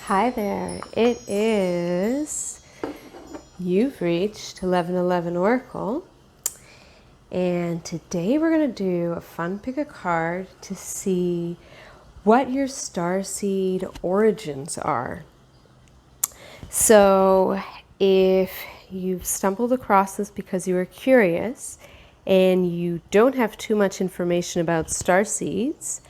Hi there. It is, you've reached 1111 Oracle, and today we're going to do a fun pick a card to see what your starseed origins are. So if you've stumbled across this because you were curious and you don't have too much information about starseeds,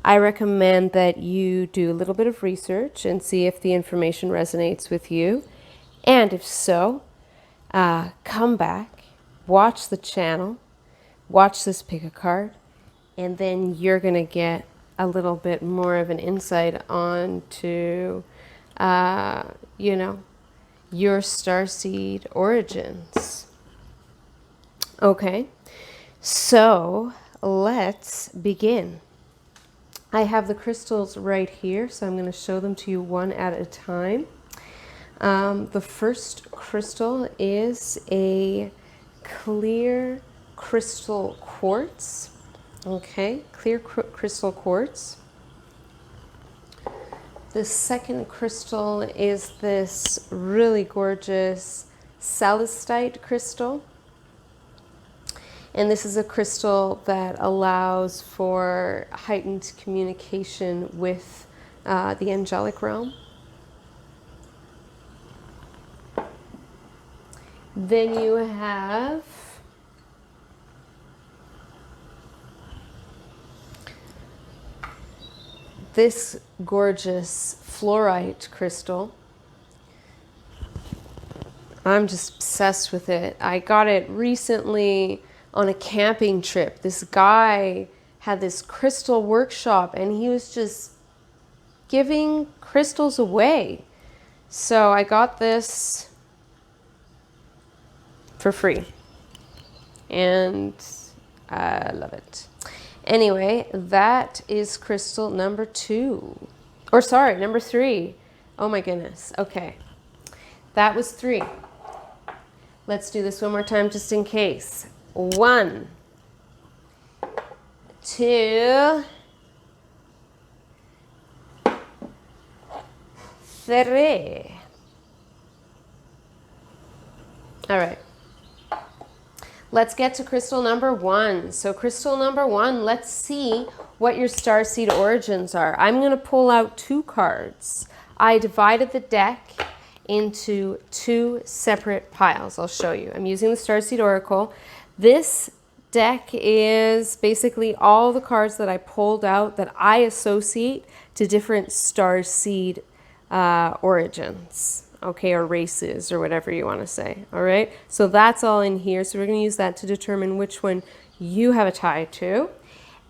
I recommend that you do a little bit of research and see if the information resonates with you. And if so, come back, watch the channel, watch this pick a card, and then you're going to get a little bit more of an insight onto, your starseed origins. Okay, so let's begin. I have the crystals right here, so I'm going to show them to you one at a time. The first crystal is a clear crystal quartz. Okay, clear crystal quartz. The second crystal is this really gorgeous celestite crystal. And this is a crystal that allows for heightened communication with the angelic realm. Then you have this gorgeous fluorite crystal. I'm just obsessed with it. I got it recently on a camping trip. This guy had this crystal workshop and he was just giving crystals away. So I got this for free and I love it. Anyway, that is crystal number 2. Or sorry, number 3. Oh my goodness. Okay. That was 3. Let's do this one more time just in case. 1, 2, 3. All right. Let's get to crystal number 1. So crystal number 1, let's see what your starseed origins are. I'm going to pull out 2 cards. I divided the deck into 2 separate piles. I'll show you. I'm using the Starseed Oracle. This deck is basically all the cards that I pulled out that I associate to different starseed origins, okay, or races, or whatever you want to say, all right? So that's all in here. So we're going to use that to determine which one you have a tie to.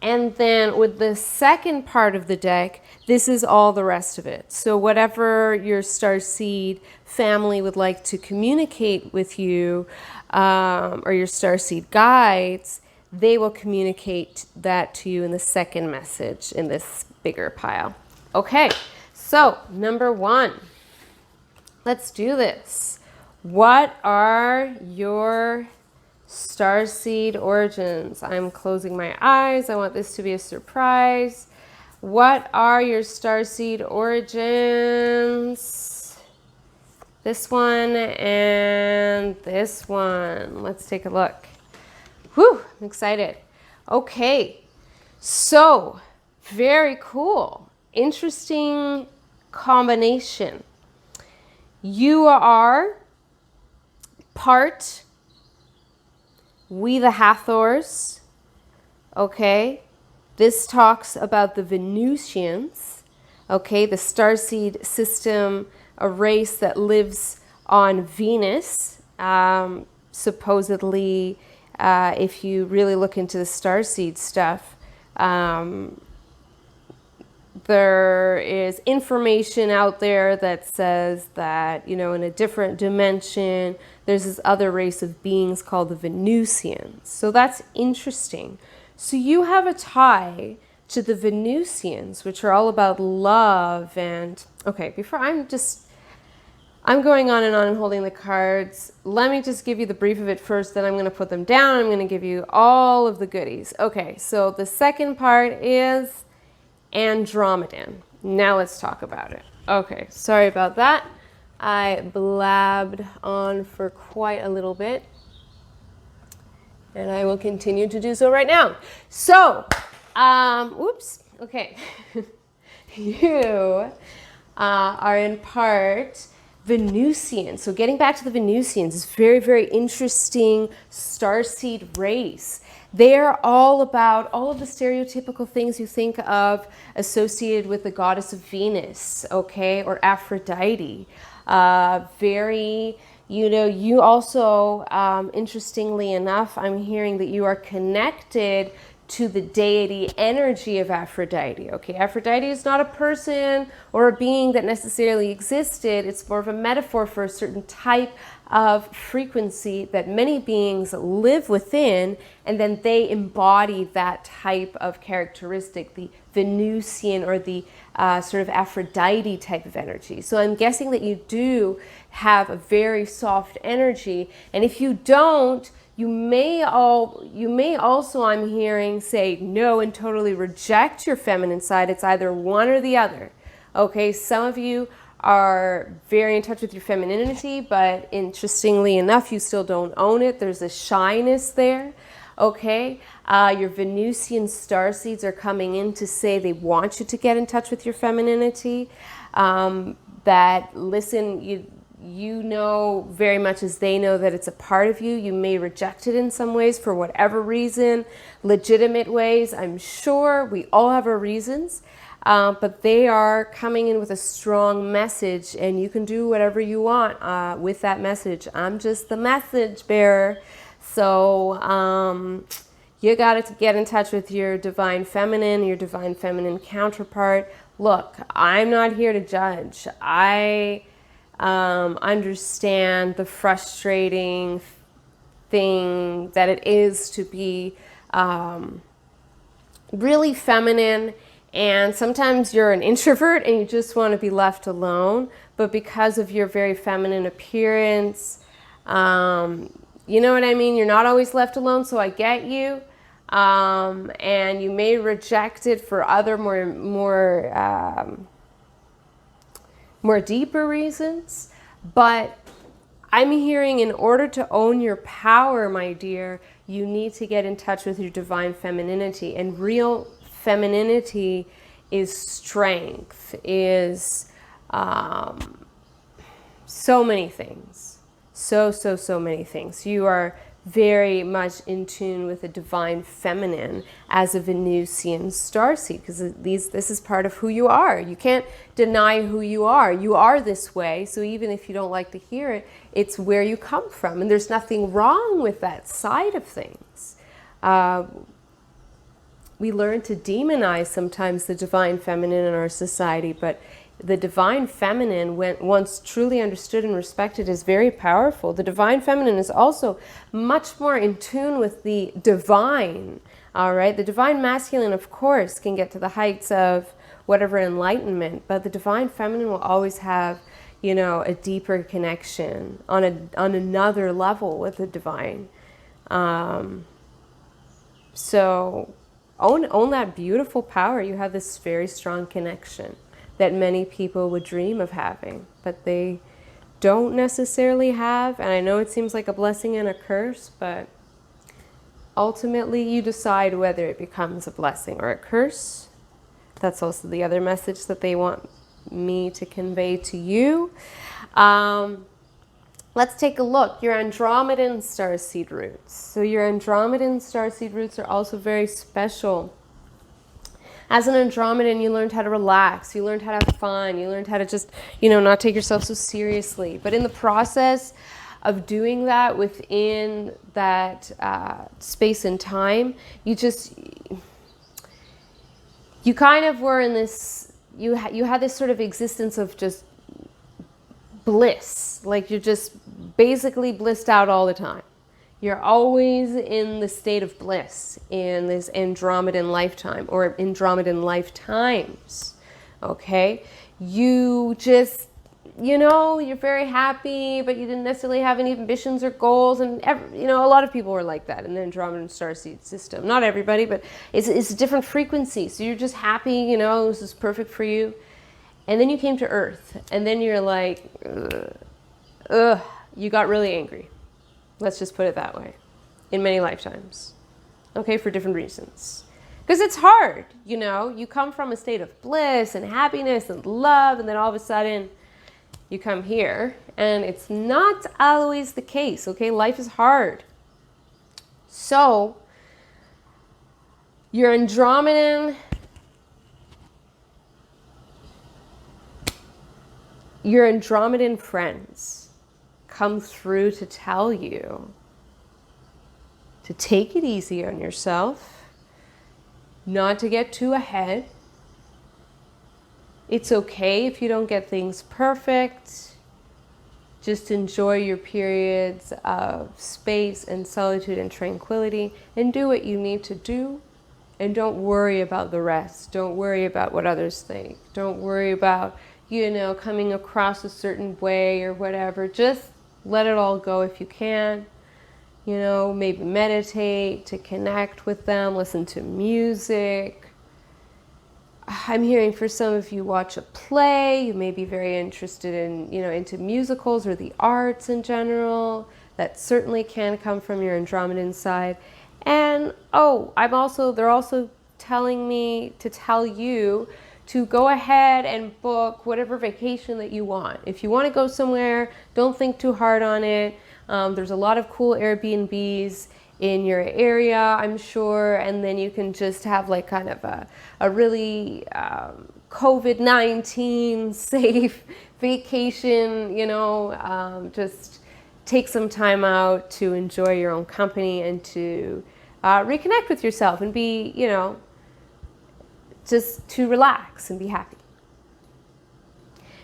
And then with the second part of the deck, this is all the rest of it. So whatever your starseed family would like to communicate with you, or your starseed guides, they will communicate that to you in the second message in this bigger pile. Okay, so number 1, let's do this. What are your starseed origins? I'm closing my eyes. I want this to be a surprise. What are your starseed origins? This one and this one. Let's take a look. Whew, I'm excited. Okay, so very cool. Interesting combination. You are part We the Hathors, okay? This talks about the Venusians, okay? The starseed system, a race that lives on Venus. Supposedly, if you really look into the starseed stuff, there is information out there that says that, in a different dimension, there's this other race of beings called the Venusians. So that's interesting. So you have a tie to the Venusians, which are all about love and, okay, before I'm going on and holding the cards. Let me just give you the brief of it first, then I'm going to put them down. I'm going to give you all of the goodies. Okay, so the second part is Andromedan. Now let's talk about it. Okay, sorry about that. I blabbed on for quite a little bit, and I will continue to do so right now. So, whoops, okay. You are in part Venusian. So getting back to the Venusians is very, very interesting starseed race. They are all about all of the stereotypical things you think of associated with the goddess of Venus, okay, or Aphrodite. Very, you also, interestingly enough, I'm hearing that you are connected to the deity energy of Aphrodite. Okay, Aphrodite is not a person or a being that necessarily existed. It's more of a metaphor for a certain type of frequency that many beings live within, and then they embody that type of characteristic, the Venusian or the sort of Aphrodite type of energy. So I'm guessing that you do have a very soft energy, and if you don't, you may also, I'm hearing, say no and totally reject your feminine side. It's either one or the other. Okay, some of you are very in touch with your femininity, but interestingly enough, you still don't own it. There's a shyness there. Okay, your Venusian starseeds are coming in to say they want you to get in touch with your femininity. That, listen, you know very much as they know that it's a part of you. You may reject it in some ways for whatever reason, legitimate ways. I'm sure we all have our reasons, but they are coming in with a strong message, and you can do whatever you want with that message. I'm just the message bearer. So you got to get in touch with your divine feminine counterpart. Look, I'm not here to judge. I understand the frustrating thing that it is to be really feminine, and sometimes you're an introvert and you just want to be left alone, but because of your very feminine appearance, you know what I mean, you're not always left alone, so I get you. And you may reject it for other more deeper reasons, but I'm hearing in order to own your power, my dear, you need to get in touch with your divine femininity. And real femininity is strength, is so many things. So many things. You are very much in tune with the divine feminine as a Venusian starseed, because this is part of who you are. You can't deny who you are. You are this way, so even if you don't like to hear it, it's where you come from, and there's nothing wrong with that side of things. We learn to demonize sometimes the divine feminine in our society, but the divine feminine, when once truly understood and respected, is very powerful. The divine feminine is also much more in tune with the divine, all right? The divine masculine, of course, can get to the heights of whatever enlightenment, but the divine feminine will always have, you know, a deeper connection on another level with the divine. So own that beautiful power. You have this very strong connection that many people would dream of having, but they don't necessarily have. And I know it seems like a blessing and a curse, but ultimately you decide whether it becomes a blessing or a curse. That's also the other message that they want me to convey to you. Let's take a look. Your Andromedan starseed roots. So your Andromedan starseed roots are also very special. As an Andromedan, you learned how to relax, you learned how to have fun, you learned how to just, not take yourself so seriously. But in the process of doing that within that space and time, you kind of were in this, you had this sort of existence of just bliss. Like you're just basically blissed out all the time. You're always in the state of bliss in this Andromedan lifetime or Andromedan lifetimes, okay? You just, you're very happy, but you didn't necessarily have any ambitions or goals. And, a lot of people were like that in the Andromedan starseed system. Not everybody, but it's a different frequency. So you're just happy, this is perfect for you. And then you came to Earth, and then you're like, ugh, you got really angry. Let's just put it that way. In many lifetimes. Okay, for different reasons. Because it's hard, you know. You come from a state of bliss and happiness and love, and then all of a sudden you come here, and it's not always the case, okay? Life is hard. So, your Andromedan, friends come through to tell you to take it easy on yourself, not to get too ahead. It's okay if you don't get things perfect. Just enjoy your periods of space and solitude and tranquility, and do what you need to do. And don't worry about the rest. Don't worry about what others think. Don't worry about, you know, coming across a certain way or whatever. Just let it all go if you can. You know, maybe meditate to connect with them, listen to music. I'm hearing for some of you watch a play. You may be very interested in, you know, into musicals or the arts in general. That certainly can come from your Andromedan side. And they're also telling me to tell you to go ahead and book whatever vacation that you want. If you want to go somewhere, don't think too hard on it. There's a lot of cool Airbnbs in your area, I'm sure, and then you can just have like kind of a really COVID-19 safe vacation, you know, just take some time out to enjoy your own company and to reconnect with yourself and be, you know, just to relax and be happy.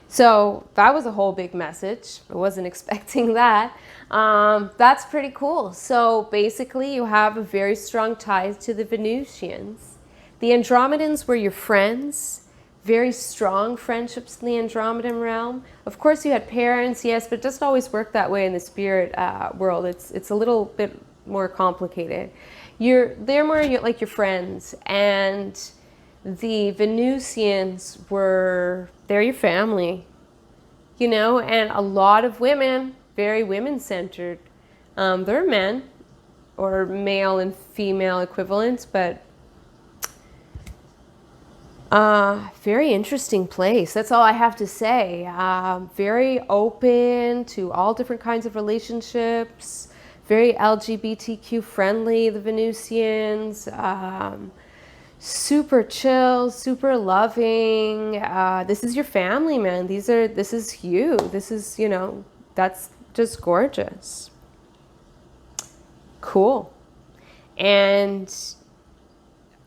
So that was a whole big message. I wasn't expecting that. That's pretty cool. So basically you have a very strong tie to the Venusians. The Andromedans were your friends, very strong friendships in the Andromedan realm. Of course you had parents, yes, but it doesn't always work that way in the spirit world. It's a little bit more complicated. They're more like your friends, and the Venusians they're your family, you know, and a lot of women, very women-centered. They're men or male and female equivalents, but very interesting place. That's all I have to say. Very open to all different kinds of relationships, very LGBTQ friendly, the Venusians. Super chill, super loving. This is your family, man. This is you. This is, you know, that's just gorgeous. Cool. And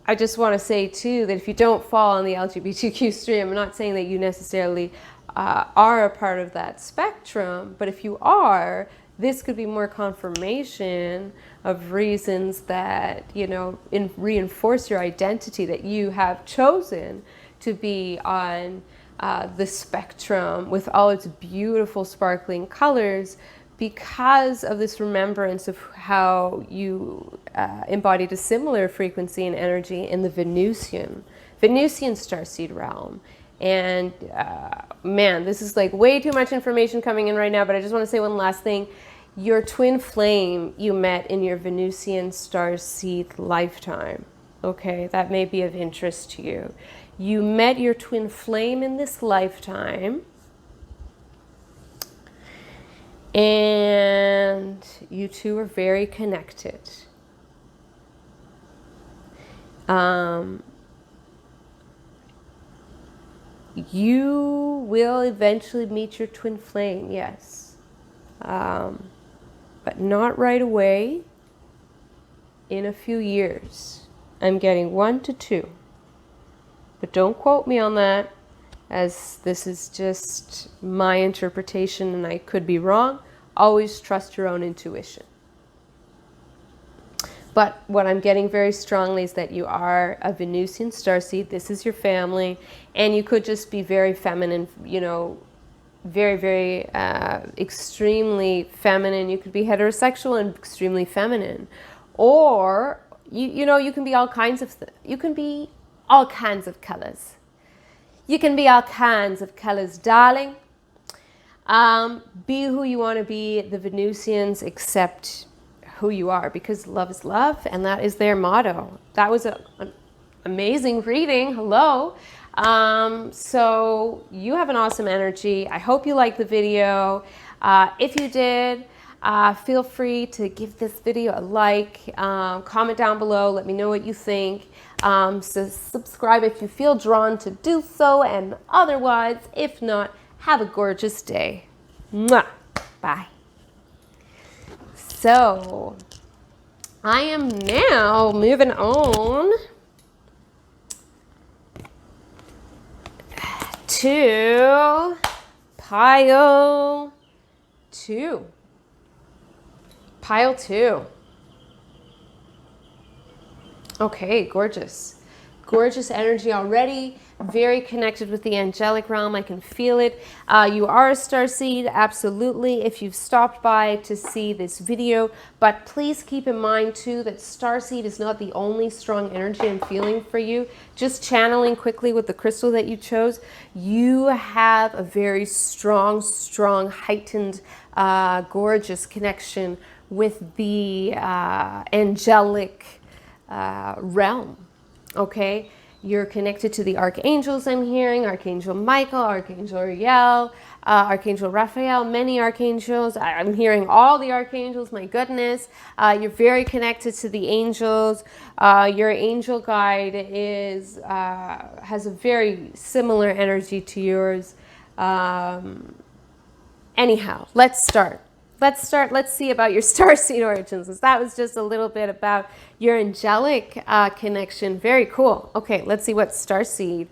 I just want to say too that if you don't fall on the LGBTQ stream, I'm not saying that you necessarily are a part of that spectrum, but if you are, this could be more confirmation of reasons that, you know, reinforce your identity, that you have chosen to be on the spectrum with all its beautiful sparkling colors because of this remembrance of how you embodied a similar frequency and energy in the Venusian starseed realm. And man, this is like way too much information coming in right now, but I just want to say one last thing. Your twin flame you met in your Venusian starseed lifetime. Okay, that may be of interest to you. You met your twin flame in this lifetime, and you two are very connected. You will eventually meet your twin flame, yes. But not right away. In a few years. I'm getting 1 to 2. But don't quote me on that, as this is just my interpretation and I could be wrong. Always trust your own intuition. But what I'm getting very strongly is that you are a Venusian starseed. This is your family. And you could just be very feminine, you know, very, very extremely feminine. You could be heterosexual and extremely feminine. Or, you know, you can be all kinds of you can be all kinds of colors. You can be all kinds of colors, darling. Be who you want to be. The Venusians accept who you are because love is love, and that is their motto. That was an amazing reading. Hello. So you have an awesome energy. I hope you liked the video. If you did, feel free to give this video a like, comment down below, let me know what you think. So subscribe if you feel drawn to do so, and otherwise, if not, have a gorgeous day. Mwah. Bye. So, I am now moving on to pile 2. Pile 2. Okay, gorgeous. Gorgeous energy already. Very connected with the angelic realm. I can feel it. You are a starseed, absolutely, if you've stopped by to see this video. But please keep in mind, too, that starseed is not the only strong energy I'm feeling for you. Just channeling quickly with the crystal that you chose, you have a very strong, heightened, gorgeous connection with the angelic realm. Okay? You're connected to the archangels I'm hearing, Archangel Michael, Archangel Uriel, Archangel Raphael, many archangels. I'm hearing all the archangels, my goodness. You're very connected to the angels. Your angel guide is has a very similar energy to yours. Anyhow, let's start. Let's see about your starseed origins. That was just a little bit about your angelic connection. Very cool. Okay, let's see what starseed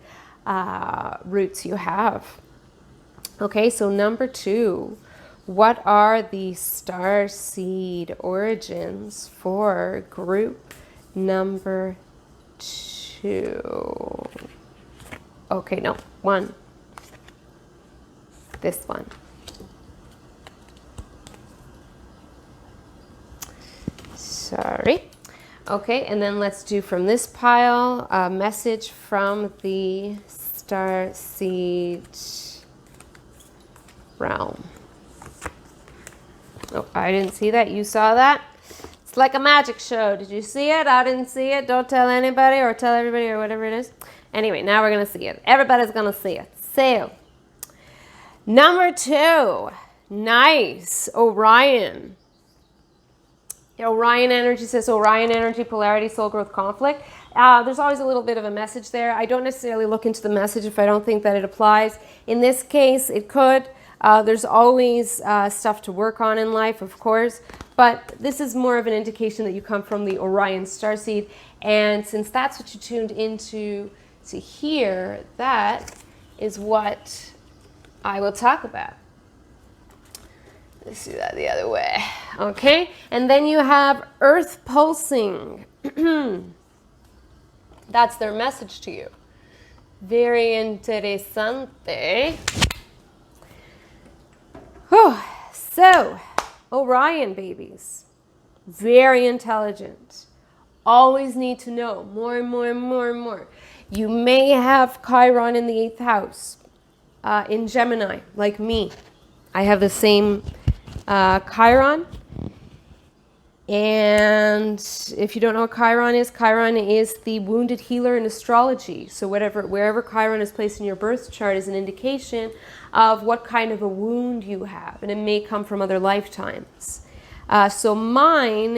roots you have. Okay, so number 2. What are the starseed origins for group number 2? Okay, no, 1. This one. Sorry. Okay, and then let's do from this pile a message from the starseed realm. Oh, I didn't see that. You saw that? It's like a magic show. Did you see it? I didn't see it. Don't tell anybody or tell everybody or whatever it is. Anyway, now we're going to see it. Everybody's going to see it. So, number 2. Nice. Orion. Orion energy says Orion energy, polarity, soul growth, conflict. There's always a little bit of a message there. I don't necessarily look into the message if I don't think that it applies. In this case, it could. There's always stuff to work on in life, of course. But this is more of an indication that you come from the Orion starseed. And since that's what you tuned into to hear, that is what I will talk about. Let's do that the other way. Okay, and then you have Earth pulsing. That's their message to you. Very interesante. Whew. So, Orion babies, very intelligent. Always need to know more and more and more and more. You may have Chiron in the 8th house, in Gemini, like me. I have the same Chiron, and if you don't know what Chiron is the wounded healer in astrology. So wherever Chiron is placed in your birth chart is an indication of what kind of a wound you have, and it may come from other lifetimes. So mine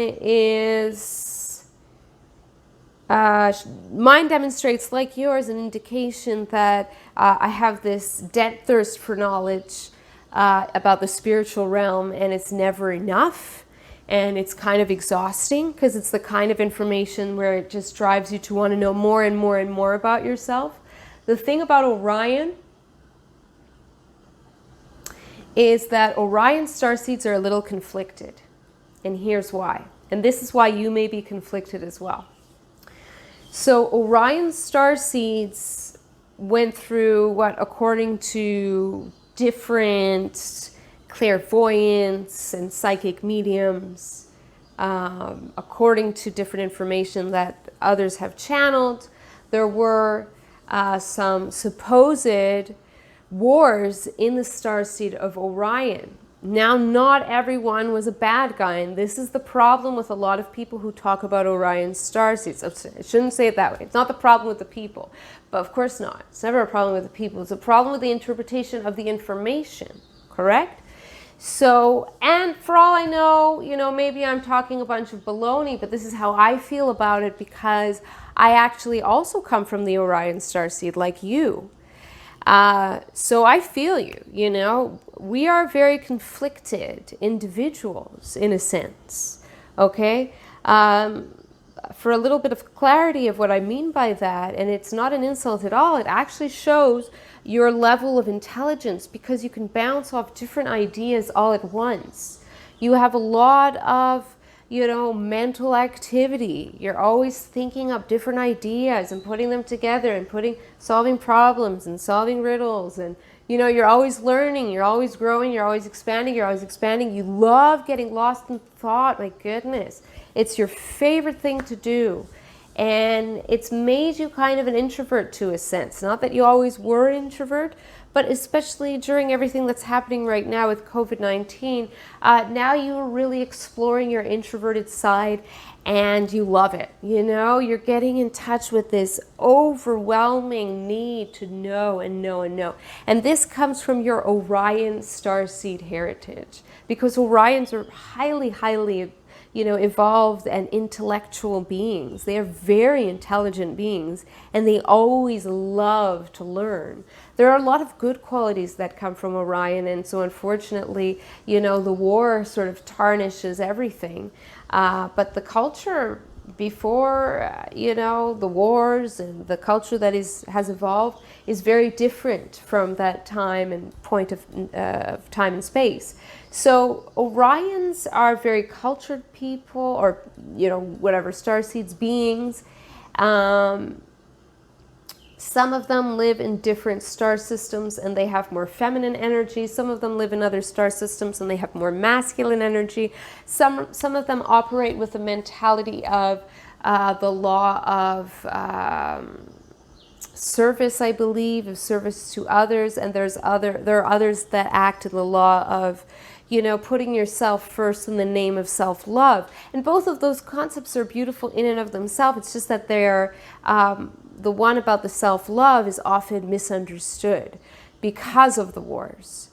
demonstrates, like yours, an indication that I have this dead thirst for knowledge about the spiritual realm, and it's never enough, and it's kind of exhausting because it's the kind of information where it just drives you to want to know more and more and more about yourself. The thing about Orion is that Orion starseeds are a little conflicted, and here's why. And this is why you may be conflicted as well. So Orion starseeds went through what, according to different clairvoyants and psychic mediums, according to different information that others have channeled, there were some supposed wars in the starseed of Orion. Now, not everyone was a bad guy, and this is the problem with a lot of people who talk about Orion's starseeds. I shouldn't say it that way. It's not the problem with the people, but of course not. It's never a problem with the people. It's a problem with the interpretation of the information, correct? So, and for all I know, maybe I'm talking a bunch of baloney, but this is how I feel about it because I actually also come from the Orion starseed like you. So I feel you, we are very conflicted individuals in a sense, okay? For a little bit of clarity of what I mean by that, and it's not an insult at all, it actually shows your level of intelligence because you can bounce off different ideas all at once. You have a lot of mental activity. You're always thinking up different ideas and putting them together and solving problems and solving riddles. And, you're always learning, you're always growing, you're always expanding, You love getting lost in thought, my goodness. It's your favorite thing to do. And it's made you kind of an introvert to a sense. Not that you always were an introvert, but especially during everything that's happening right now with COVID-19, now you're really exploring your introverted side and you love it. You're getting in touch with this overwhelming need to know and know and know. And this comes from your Orion starseed heritage because Orions are highly, highly evolved and intellectual beings. They are very intelligent beings and they always love to learn. There are a lot of good qualities that come from Orion, and so unfortunately, the war sort of tarnishes everything. But the culture before, the wars and the culture that has evolved is very different from that time and point of time and space. So Orions are very cultured people, or whatever, starseeds beings. Some of them live in different star systems and they have more feminine energy. Some of them live in other star systems and they have more masculine energy. Some of them operate with the mentality of the law of service, I believe, of service to others. And there are others that act in the law of putting yourself first in the name of self-love. And both of those concepts are beautiful in and of themselves. It's just that they're, the one about the self-love is often misunderstood because of the wars,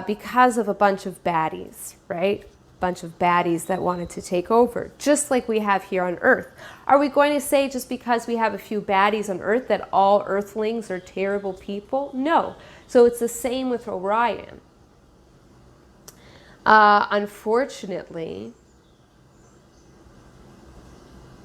because of a bunch of baddies, right? A bunch of baddies that wanted to take over, just like we have here on Earth. Are we going to say just because we have a few baddies on Earth that all Earthlings are terrible people? No. So it's the same with Orion. Unfortunately,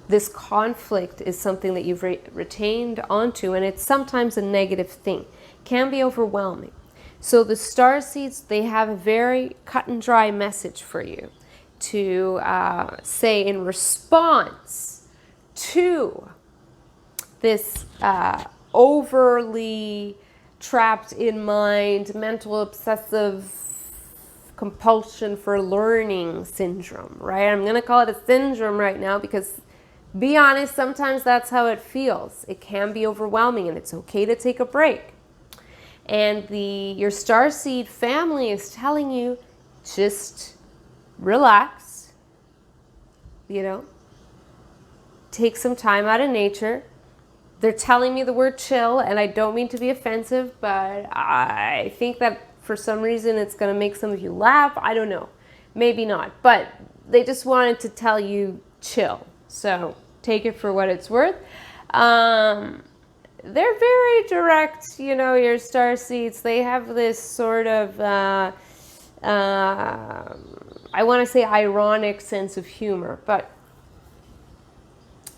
this conflict is something that you've retained onto, and it's sometimes a negative thing. Can be overwhelming. So the starseeds, they have a very cut and dry message for you to say in response to this overly trapped in mind, mental obsessive compulsion for learning syndrome, right? I'm going to call it a syndrome right now because, be honest, sometimes that's how it feels. It can be overwhelming and it's okay to take a break. And your starseed family is telling you, just relax, take some time out of nature. They're telling me the word chill, and I don't mean to be offensive, but I think that for some reason it's going to make some of you laugh. I don't know. Maybe not. But they just wanted to tell you chill. So take it for what it's worth. They're very direct, your starseeds. They have this sort of, I want to say ironic sense of humor, but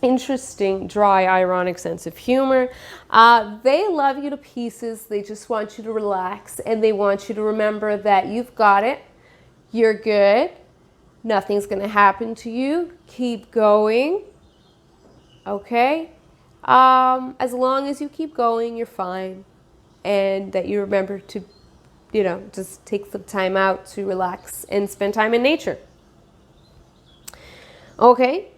interesting, dry, ironic sense of humor. They love you to pieces. They just want you to relax, and they want you to remember that you've got it. You're good. Nothing's going to happen to you. Keep going. Okay? As long as you keep going, you're fine. And that you remember to, just take some time out to relax and spend time in nature. Okay?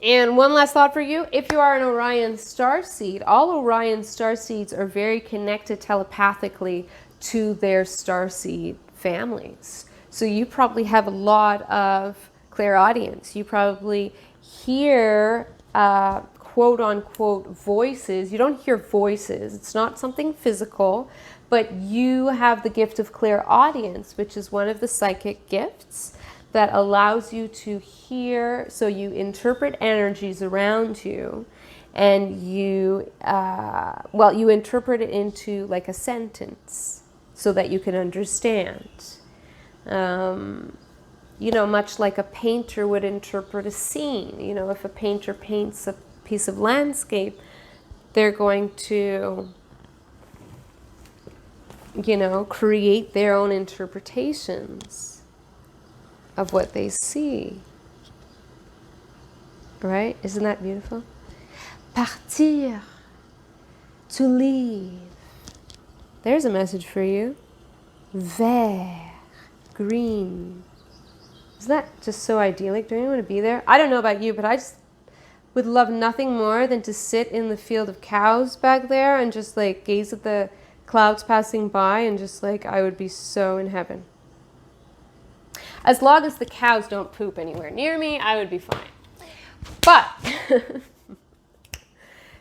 And one last thought for you. If you are an Orion starseed, all Orion starseeds are very connected telepathically to their starseed families. So you probably have a lot of clairaudience. You probably hear quote unquote voices. You don't hear voices. It's not something physical, but you have the gift of clairaudience, which is one of the psychic gifts that allows you to hear. So you interpret energies around you, and you you interpret it into like a sentence so that you can understand. You know, much like a painter would interpret a scene. You know, if a painter paints a piece of landscape, they're going to, you know, create their own interpretations of what they see. Right? Isn't that beautiful? Partir. To leave. There's a message for you. Vert. Green. Isn't that just so idyllic? Don't you want to be there? I don't know about you, but I just would love nothing more than to sit in the field of cows back there and just like gaze at the clouds passing by, and just like I would be so in heaven. As long as the cows don't poop anywhere near me, I would be fine. But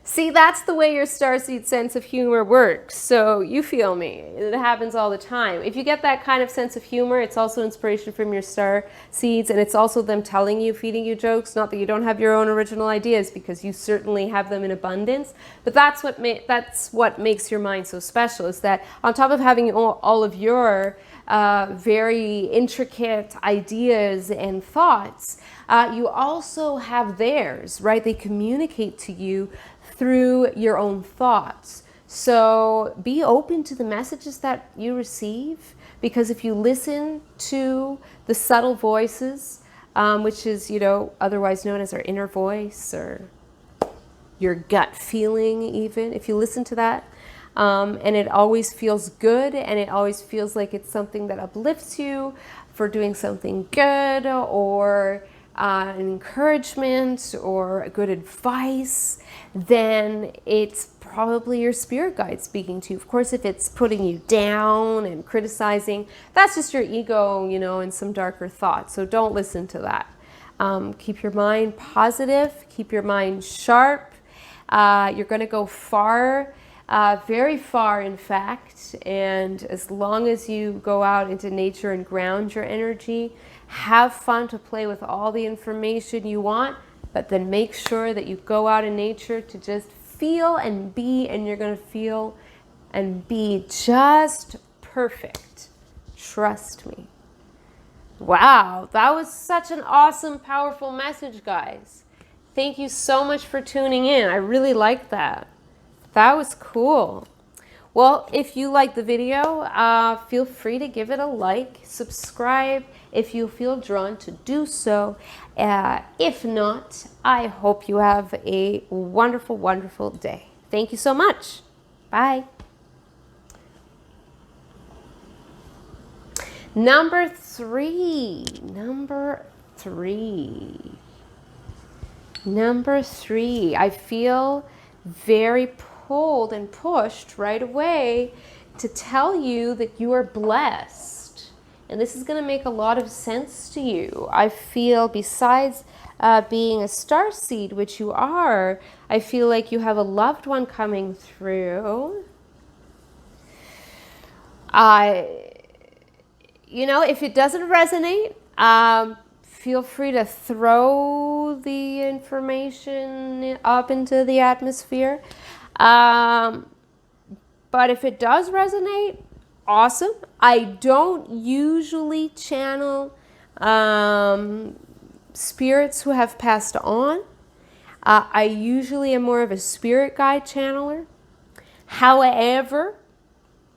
see, that's the way your starseed sense of humor works. So you feel me. It happens all the time. If you get that kind of sense of humor, it's also inspiration from your star seeds, and it's also them telling you, feeding you jokes. Not that you don't have your own original ideas, because you certainly have them in abundance. But that's what makes your mind so special, is that on top of having all of your very intricate ideas and thoughts, you also have theirs, right? They communicate to you through your own thoughts. So be open to the messages that you receive, because if you listen to the subtle voices, which is, you know, otherwise known as our inner voice or your gut feeling even, if you listen to that, and it always feels good, and it always feels like it's something that uplifts you for doing something good, or an encouragement or a good advice, then it's probably your spirit guide speaking to you. Of course, if it's putting you down and criticizing, that's just your ego, you know, and some darker thoughts. So don't listen to that. Keep your mind positive, keep your mind sharp. You're going to go far, very far, in fact. And as long as you go out into nature and ground your energy, have fun to play with all the information you want, but then make sure that you go out in nature to just feel and be, and you're going to feel and be just perfect. Trust me. Wow, that was such an awesome, powerful message, guys. Thank you so much for tuning in. I really liked that. That was cool. Well, if you like the video, feel free to give it a like, subscribe if you feel drawn to do so. If not, I hope you have a wonderful, wonderful day. Thank you so much. Bye. Number three. I feel very pulled and pushed right away to tell you that you are blessed. And this is going to make a lot of sense to you. I feel, besides being a starseed, which you are, I feel like you have a loved one coming through. You know, if it doesn't resonate, feel free to throw the information up into the atmosphere. But if it does resonate, awesome. I don't usually channel spirits who have passed on. I usually am more of a spirit guide channeler. However,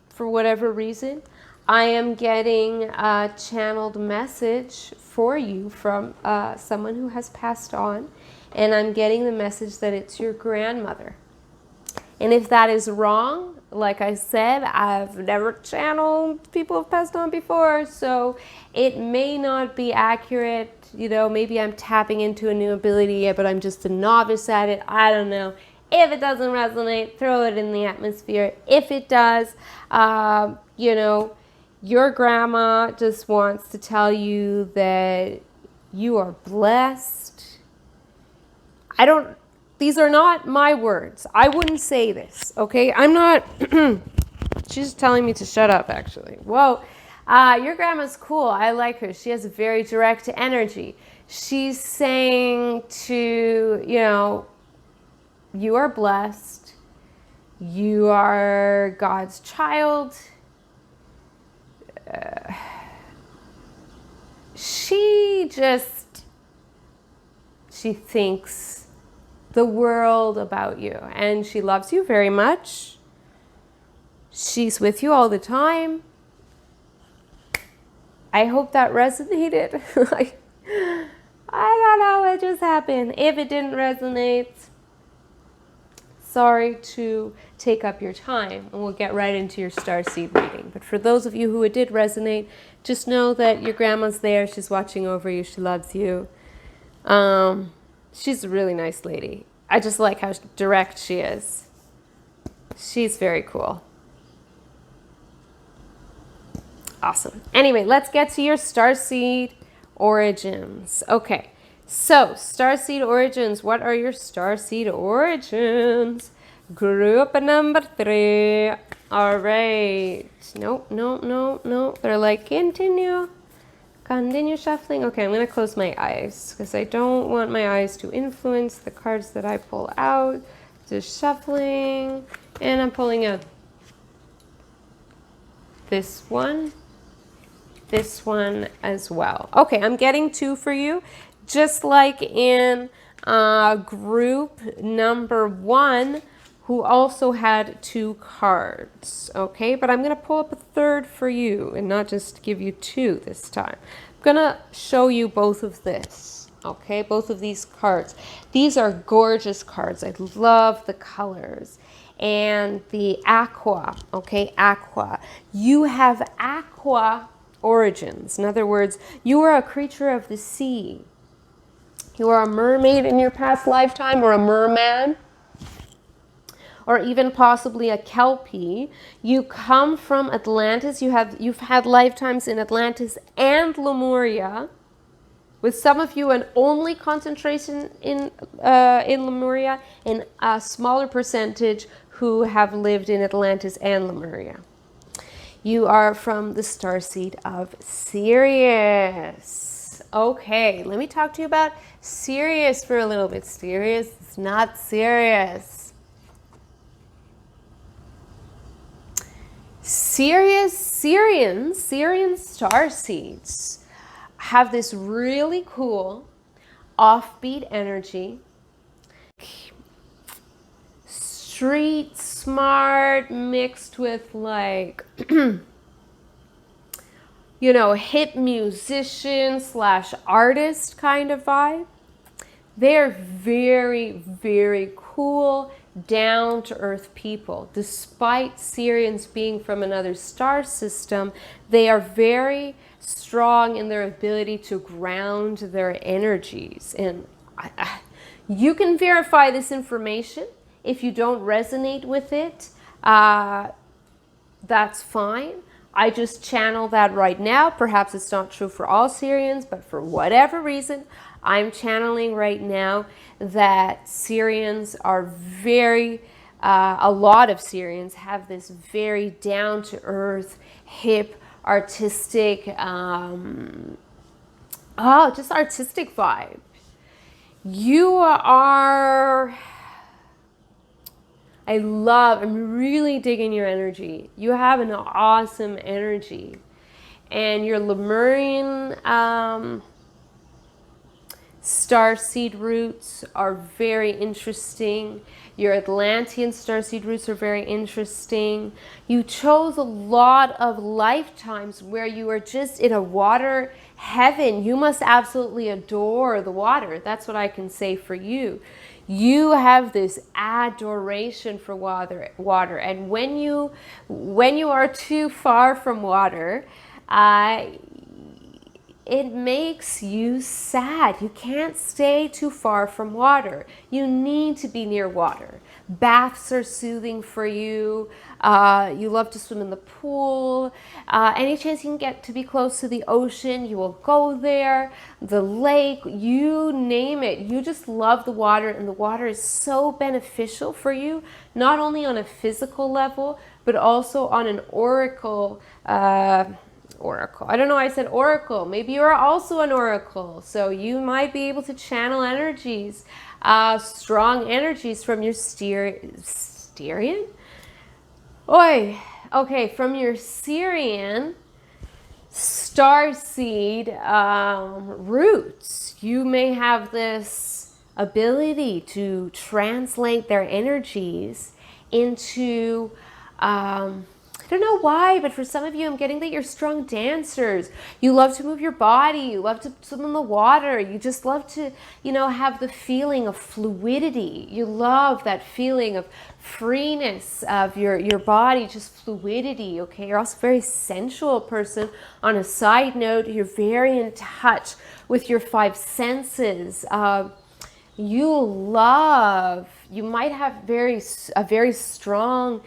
for whatever reason, I am getting a channeled message for you from someone who has passed on, and I'm getting the message that it's your grandmother. And if that is wrong, like I said, I've never channeled people who've passed on before, so it may not be accurate. You know, maybe I'm tapping into a new ability, but I'm just a novice at it. I don't know. If it doesn't resonate, throw it in the atmosphere. If it does, you know, your grandma just wants to tell you that you are blessed. These are not my words. I wouldn't say this, okay? I'm not, she's telling me to shut up, actually. Whoa, your grandma's cool. I like her. She has a very direct energy. She's saying to, you know, you are blessed. You are God's child. She thinks the world about you, and she loves you very much. She's with you all the time. I hope that resonated. I don't know what just happened. If it didn't resonate, sorry to take up your time, and we'll get right into your starseed reading. But for those of you who it did resonate, just know that your grandma's there. She's watching over you. She loves you. She's a really nice lady. I just like how direct she is. She's very cool. Awesome. Anyway, let's get to your starseed origins. Okay, so starseed origins. What are your starseed origins? Group number 3. All right. Nope. They're like, continue shuffling. Okay, I'm going to close my eyes because I don't want my eyes to influence the cards that I pull out. Just shuffling, and I'm pulling out this one as well. Okay, I'm getting 2 for you, just like in group number 1, who also had 2 cards. Okay, but I'm going to pull up a 3rd for you and not just give you 2 this time. I'm going to show you both of this. Okay, both of these cards. These are gorgeous cards. I love the colors. And the aqua, okay, aqua. You have aqua origins. In other words, you are a creature of the sea. You are a mermaid in your past lifetime, or a merman, or even possibly a kelpie. You come from Atlantis. You've had lifetimes in Atlantis and Lemuria. With some of you, an only concentration in Lemuria, and a smaller percentage who have lived in Atlantis and Lemuria. You are from the starseed of Sirius. Okay, let me talk to you about Sirius for a little bit. Sirius is not serious. Syrian starseeds have this really cool offbeat energy. Street smart mixed with like, you know, hip musician / artist kind of vibe. They're very, very cool, down-to-earth people. Despite Syrians being from another star system, they are very strong in their ability to ground their energies. And you can verify this information. If you don't resonate with it, that's fine. I just channel that right now. Perhaps it's not true for all Syrians, but for whatever reason, I'm channeling right now that Syrians are very, a lot of Syrians have this very down-to-earth, hip, artistic, just artistic vibe. You are, I'm really digging your energy. You have an awesome energy. And your Lemurian starseed roots are very interesting. Your Atlantean starseed roots are very interesting. You chose a lot of lifetimes where you are just in a water heaven. You must absolutely adore the water. That's what I can say for you. You have this adoration for water. And when you are too far from water, it makes you sad. You can't stay too far from water. You need to be near water. Baths are soothing for you. You love to swim in the pool. Any chance you can get to be close to the ocean, you will go there. The lake, you name it. You just love the water, and the water is so beneficial for you, not only on a physical level, but also on an oracle. I don't know why I said oracle. Maybe you're also an oracle. So you might be able to channel energies, strong energies from your Styrian? Oi. Okay, from your Syrian starseed roots. You may have this ability to translate their energies into I don't know why, but for some of you, I'm getting that you're strong dancers. You love to move your body. You love to swim in the water. You just love to, have the feeling of fluidity. You love that feeling of freeness of your body, just fluidity, okay? You're also a very sensual person. On a side note, you're very in touch with your five senses. You might have a very strong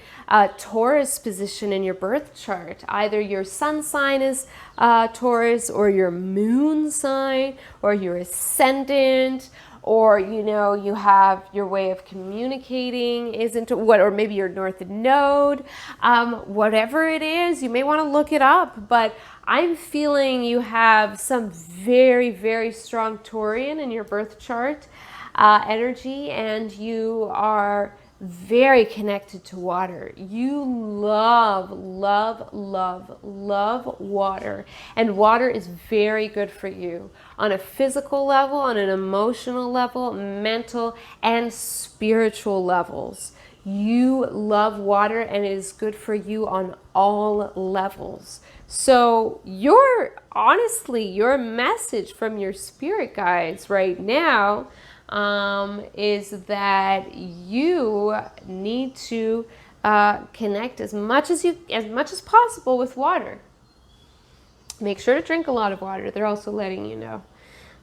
Taurus position in your birth chart. Either your sun sign is Taurus, or your moon sign, or your ascendant, or you have your way of communicating isn't what, or maybe your north node. Whatever it is, you may want to look it up, but I'm feeling you have some very, very strong Taurian in your birth chart energy, and you are very connected to water. You love, love, love, love water, and water is very good for you on a physical level, on an emotional level, mental and spiritual levels. You love water, and it is good for you on all levels. So your message from your spirit guides right now is that you need to connect as much as possible with water. Make sure to drink a lot of water. They're also letting you know.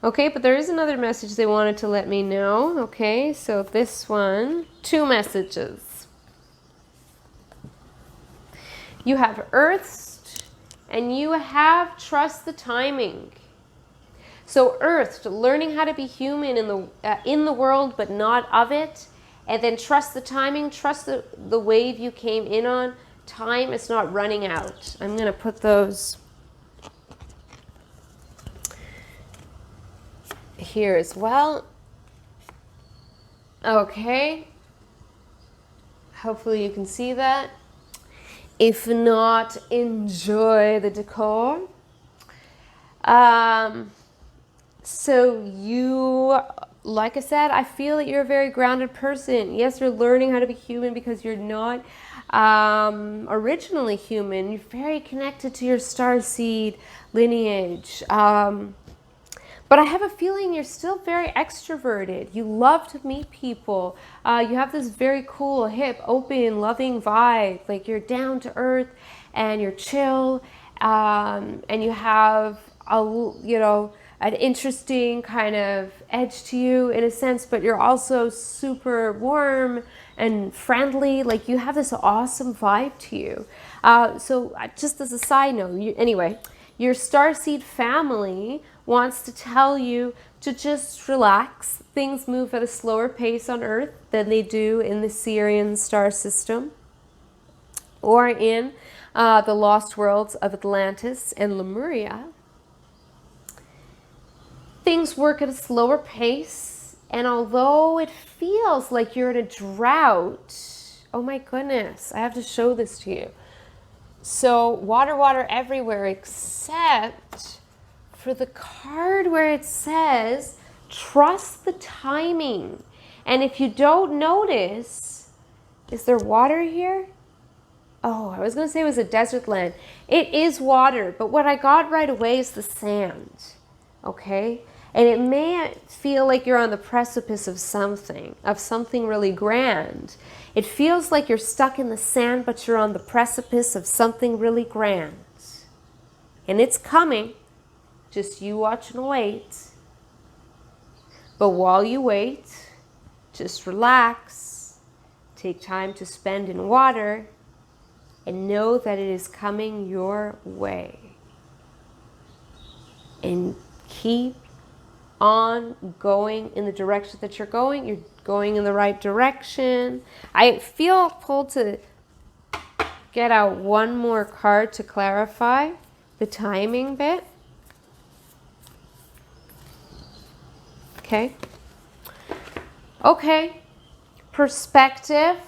Okay, but there is another message they wanted to let me know. Okay, so this one, 2 messages. You have earthed, and you have trust the timing. So earthed, learning how to be human in the world, but not of it. And then trust the timing, trust the wave you came in on. Time is not running out. I'm going to put those here as well. Okay. Hopefully you can see that. If not, enjoy the decor. So you, like I said, I feel that you're a very grounded person. Yes, you're learning how to be human because you're not originally human. You're very connected to your starseed lineage. But I have a feeling you're still very extroverted. You love to meet people. You have this very cool, hip, open, loving vibe. Like you're down to earth and you're chill, and you have an interesting kind of edge to you in a sense, but you're also super warm and friendly. Like you have this awesome vibe to you. So just as a side note, your starseed family wants to tell you to just relax. Things move at a slower pace on Earth than they do in the Sirian star system or in the lost worlds of Atlantis and Lemuria. Things work at a slower pace, and although it feels like you're in a drought, oh my goodness, I have to show this to you. So water, water everywhere, except for the card where it says, trust the timing. And if you don't notice, is there water here? Oh, I was going to say it was a desert land. It is water, but what I got right away is the sand, okay? And it may feel like you're on the precipice of something really grand. It feels like you're stuck in the sand, but you're on the precipice of something really grand. And it's coming. Just you watch and wait. But while you wait, just relax. Take time to spend in water and know that it is coming your way. And keep on going in the direction that you're going. You're going in the right direction. I feel pulled to get out one more card to clarify the timing bit. Okay. Okay. Perspective.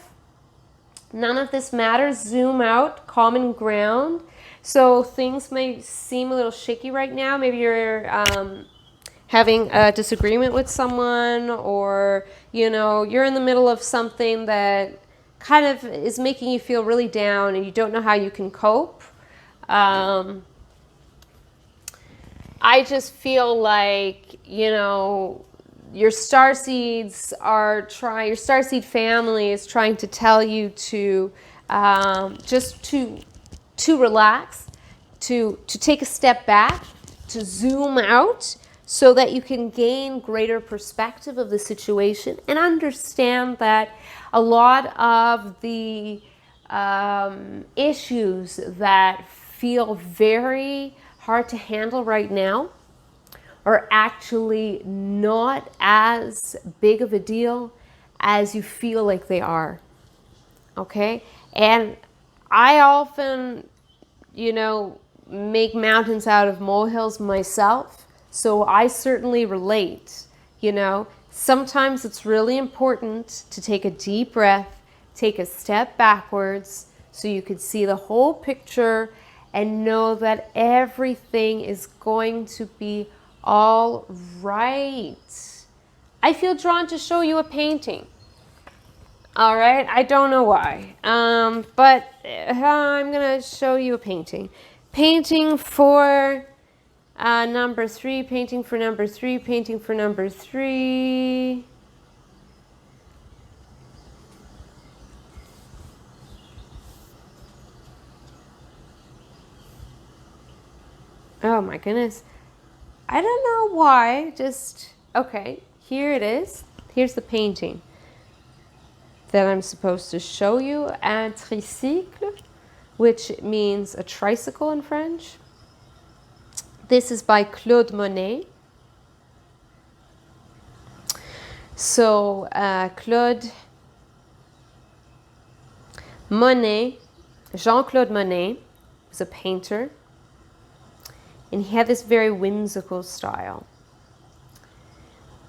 None of this matters. Zoom out. Common ground. So things may seem a little shaky right now. Maybe you're having a disagreement with someone, or you're in the middle of something that kind of is making you feel really down and you don't know how you can cope. I just feel like your starseed family is trying to tell you to just to relax, to take a step back, to zoom out, so that you can gain greater perspective of the situation and understand that a lot of the issues that feel very hard to handle right now are actually not as big of a deal as you feel like they are. Okay? And I often, make mountains out of molehills myself. So I certainly relate. Sometimes it's really important to take a deep breath, take a step backwards so you can see the whole picture and know that everything is going to be all right. I feel drawn to show you a painting. All right, I don't know why, but I'm gonna show you a painting. Painting for number 3, painting for number 3, painting for number 3. Oh my goodness. I don't know why, okay, here it is. Here's the painting that I'm supposed to show you. Un tricycle, which means a tricycle in French. This is by Claude Monet. So Claude Monet, Jean-Claude Monet, was a painter, and he had this very whimsical style.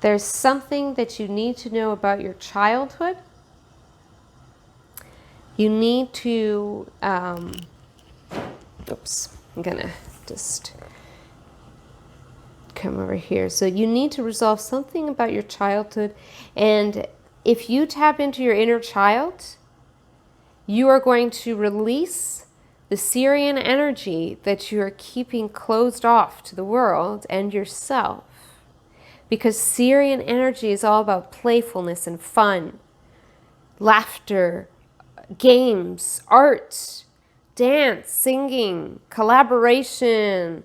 There's something that you need to know about your childhood. You need to, oops, I'm gonna just come over here. So you need to resolve something about your childhood, and if you tap into your inner child, you are going to release the Syrian energy that you are keeping closed off to the world and yourself. Because Syrian energy is all about playfulness and fun, laughter, games, art, dance, singing, collaboration,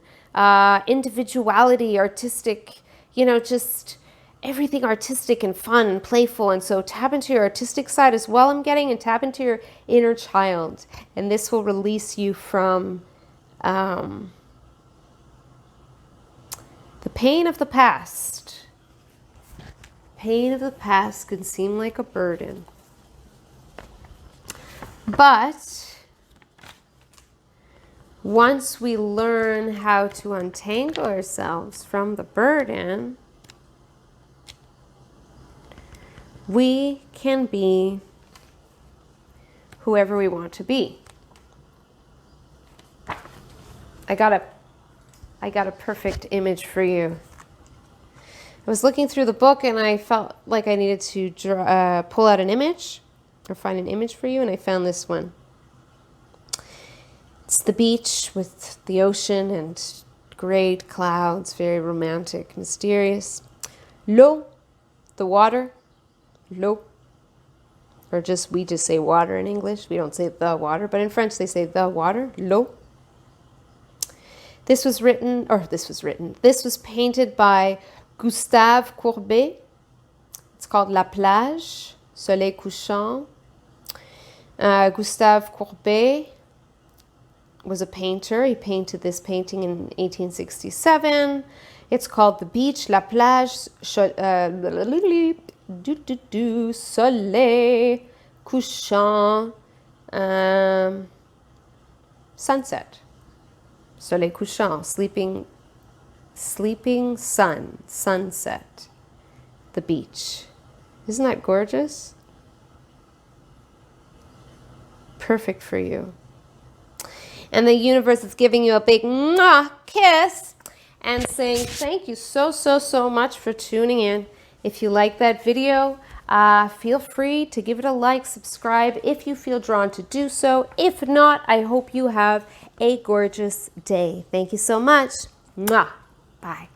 individuality, artistic, just everything artistic and fun and playful. And so tap into your artistic side as well, I'm getting, and tap into your inner child. And this will release you from the pain of the past. Pain of the past can seem like a burden. But once we learn how to untangle ourselves from the burden, we can be whoever we want to be. I got a perfect image for you. I was looking through the book and I felt like I needed to pull out an image or find an image for you, and I found this one. It's the beach with the ocean and great clouds, very romantic, mysterious. L'eau, the water. L'eau. Or we just say water in English. We don't say the water, but in French they say the water. L'eau. This was painted by Gustave Courbet. It's called La Plage, Soleil Couchant. Gustave Courbet was a painter. He painted this painting in 1867. It's called The Beach, La Plage, Soleil Couchant, sunset. Soleil couchant, sleeping sun, sunset, the beach. Isn't that gorgeous? Perfect for you. And the universe is giving you a big mwah, kiss and saying thank you so much for tuning in. If you like that video, feel free to give it a like, subscribe if you feel drawn to do so. If not, I hope you have a gorgeous day. Thank you so much. Mwah. Bye.